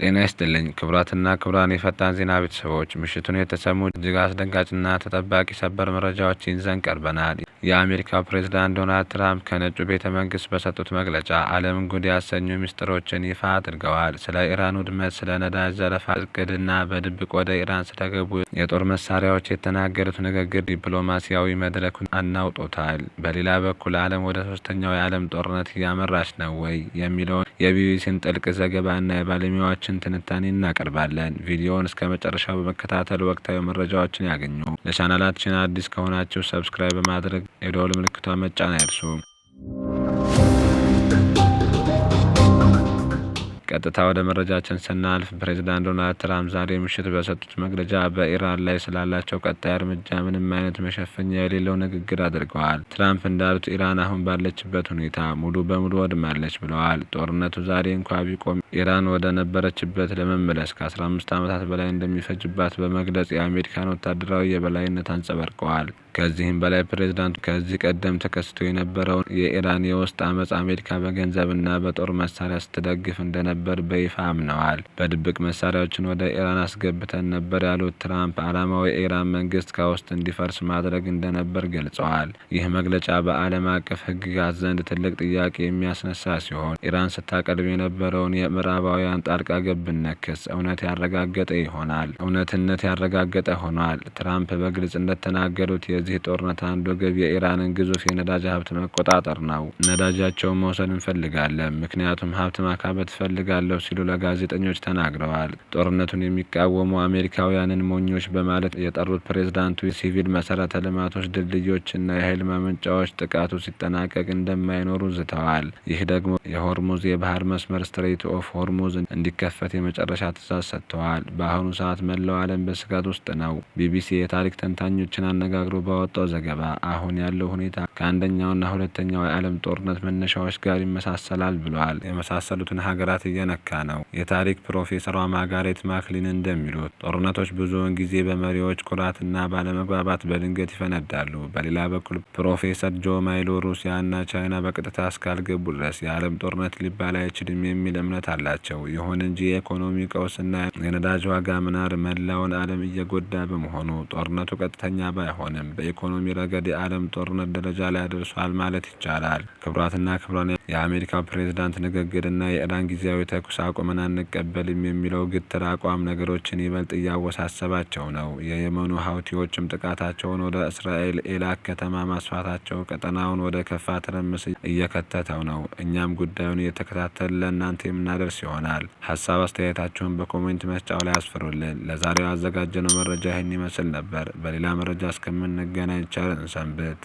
ጤና ይስጥልኝ ክቡራትና ክቡራን የፈጣን ዜና ቤተሰቦች፣ ምሽቱን የተሰሙ እጅግ አስደንጋጭና ተጠባቂ ሰበር መረጃዎችን ይዘን ቀርበናል። የአሜሪካው ፕሬዝዳንት ዶናልድ ትራምፕ ከነጩ ቤተ መንግስት በሰጡት መግለጫ ዓለምን ጉድ ያሰኙ ሚስጥሮችን ይፋ አድርገዋል። ስለ ኢራን ውድመት፣ ስለ ነዳጅ ዘረፋ እቅድና በድብቅ ወደ ኢራን ስለገቡ የጦር መሳሪያዎች የተናገሩት ንግግር ዲፕሎማሲያዊ መድረኩን አናውጦታል። በሌላ በኩል ዓለም ወደ ሶስተኛው የዓለም ጦርነት እያመራች ነው ወይ የሚለውን የቢቢሲን ጥልቅ ዘገባና የባለሙያዎችን ትንታኔ እናቀርባለን። ቪዲዮውን እስከ መጨረሻው በመከታተል ወቅታዊ መረጃዎችን ያገኙ። ለቻናላችን አዲስ ከሆናችሁ ሰብስክራይብ በማድረግ የደወል ምልክቷን መጫን አይርሱ። ቀጥታ ወደ መረጃችን ስናልፍ ፕሬዝዳንት ዶናልድ ትራምፕ ዛሬ ምሽት በሰጡት መግለጫ በኢራን ላይ ስላላቸው ቀጣይ እርምጃ ምንም አይነት መሸፈኛ የሌለው ንግግር አድርገዋል። ትራምፕ እንዳሉት ኢራን አሁን ባለችበት ሁኔታ ሙሉ በሙሉ ወድማለች ብለዋል። ጦርነቱ ዛሬ እንኳ ቢቆም ኢራን ወደ ነበረችበት ለመመለስ ከ15 ዓመታት በላይ እንደሚፈጅባት በመግለጽ የአሜሪካን ወታደራዊ የበላይነት አንጸባርቀዋል። ከዚህም በላይ ፕሬዝዳንቱ ከዚህ ቀደም ተከስቶ የነበረውን የኢራን የውስጥ አመፅ አሜሪካ በገንዘብና በጦር መሳሪያ ስትደግፍ እንደነበር በይፋ አምነዋል። በድብቅ መሳሪያዎችን ወደ ኢራን አስገብተን ነበር ያሉት ትራምፕ ዓላማው የኢራን መንግስት ከውስጥ እንዲፈርስ ማድረግ እንደነበር ገልጸዋል። ይህ መግለጫ በዓለም አቀፍ ሕግጋት ዘንድ ትልቅ ጥያቄ የሚያስነሳ ሲሆን ኢራን ስታቀርብ የነበረውን የምዕራባውያን ጣልቃ ገብነት ክስ እውነትነት ያረጋገጠ ሆኗል። ትራምፕ በግልጽ እንደተናገሩት የዚህ ጦርነት አንዱ ግብ የኢራንን ግዙፍ የነዳጅ ሀብት መቆጣጠር ነው። ነዳጃቸውን መውሰድ እንፈልጋለን፣ ምክንያቱም ሀብት ማካበት እፈልጋለሁ ሲሉ ለጋዜጠኞች ተናግረዋል። ጦርነቱን የሚቃወሙ አሜሪካውያንን ሞኞች በማለት የጠሩት ፕሬዝዳንቱ የሲቪል መሰረተ ልማቶች፣ ድልድዮችና የኃይል ማመንጫዎች ጥቃቱ ሲጠናቀቅ እንደማይኖሩ ዝተዋል። ይህ ደግሞ የሆርሙዝ የባህር መስመር ስትሬት ኦፍ ሆርሙዝ እንዲከፈት የመጨረሻ ትዕዛዝ ሰጥተዋል። በአሁኑ ሰዓት መላው ዓለም በስጋት ውስጥ ነው። ቢቢሲ የታሪክ ተንታኞችን አነጋግሮ ባወጣው ዘገባ አሁን ያለው ሁኔታ ከአንደኛውና ሁለተኛው የዓለም ጦርነት መነሻዎች ጋር ይመሳሰላል ብለዋል። የመሳሰሉትን ሀገራት እየነካ ነው። የታሪክ ፕሮፌሰሯ ማርጋሬት ማክሊን እንደሚሉት ጦርነቶች ብዙውን ጊዜ በመሪዎች ኩራትና ባለመግባባት በድንገት ይፈነዳሉ። በሌላ በኩል ፕሮፌሰር ጆ ማይሎ ሩሲያና ቻይና በቀጥታ እስካልገቡ ድረስ የዓለም ጦርነት ሊባል አይችልም የሚል እምነት አላቸው። ይሁን እንጂ የኢኮኖሚ ቀውስና የነዳጅ ዋጋ መናር መላውን ዓለም እየጎዳ በመሆኑ ጦርነቱ ቀጥተኛ ባይሆንም በኢኮኖሚ ረገድ የዓለም ጦርነት ደረጃ ላይ ደርሷል ማለት ይቻላል። ክቡራትና ክቡራን፣ የአሜሪካው ፕሬዝዳንት ንግግርና የኢራን ጊዜያዊ ተኩስ አቁምን አንቀበልም የሚለው ግትር አቋም ነገሮችን ይበልጥ እያወሳሰባቸው ነው። የየመኑ ሀውቲዎችም ጥቃታቸውን ወደ እስራኤል ኤላክ ከተማ ማስፋታቸው ቀጠናውን ወደ ከፋ ትርምስ እየከተተው ነው። እኛም ጉዳዩን እየተከታተልን ለእናንተ የምናደርስ ይሆናል። ሀሳብ አስተያየታችሁን በኮሜንት መስጫው ላይ አስፍሩልን። ለዛሬው ያዘጋጀነው መረጃ ይህን ይመስል ነበር። በሌላ መረጃ እስከምንገናኝ ቸር እንሰንብት።